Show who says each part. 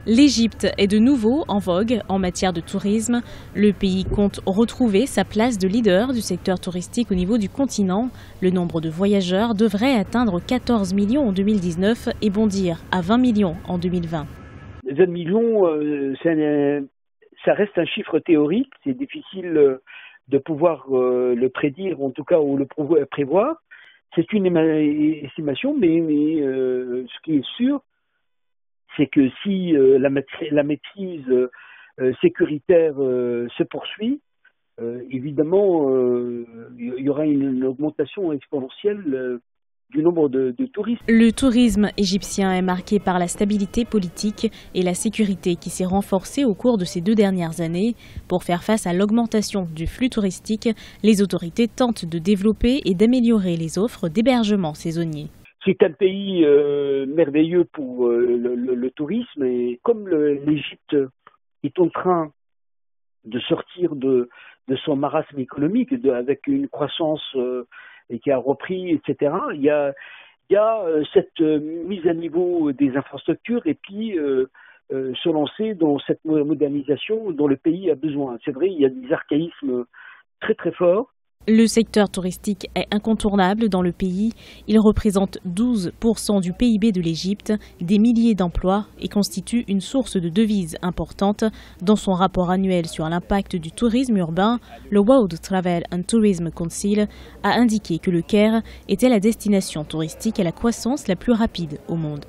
Speaker 1: L'Égypte est de nouveau en vogue en matière de tourisme. Le pays compte retrouver sa place de leader du secteur touristique au niveau du continent. Le nombre de voyageurs devrait atteindre 14 millions en 2019 et bondir à 20 millions en 2020.
Speaker 2: 20 millions, ça reste un chiffre théorique. C'est difficile de pouvoir le prédire, en tout cas, ou le prévoir. C'est une estimation, mais ce qui est sûr, c'est que si la maîtrise sécuritaire se poursuit, évidemment, il y aura une augmentation exponentielle du nombre de touristes.
Speaker 1: Le tourisme égyptien est marqué par la stabilité politique et la sécurité qui s'est renforcée au cours de ces 2 dernières années. Pour faire face à l'augmentation du flux touristique, les autorités tentent de développer et d'améliorer les offres d'hébergement saisonnier.
Speaker 2: C'est un pays merveilleux pour le tourisme et comme l'Égypte est en train de sortir de son marasme économique avec une croissance et qui a repris, etc., il y a cette mise à niveau des infrastructures et puis se lancer dans cette modernisation dont le pays a besoin. C'est vrai, il y a des archaïsmes très très forts.
Speaker 1: Le secteur touristique est incontournable dans le pays. Il représente 12% du PIB de l'Égypte, des milliers d'emplois et constitue une source de devises importante. Dans son rapport annuel sur l'impact du tourisme urbain, le World Travel and Tourism Council a indiqué que le Caire était la destination touristique à la croissance la plus rapide au monde.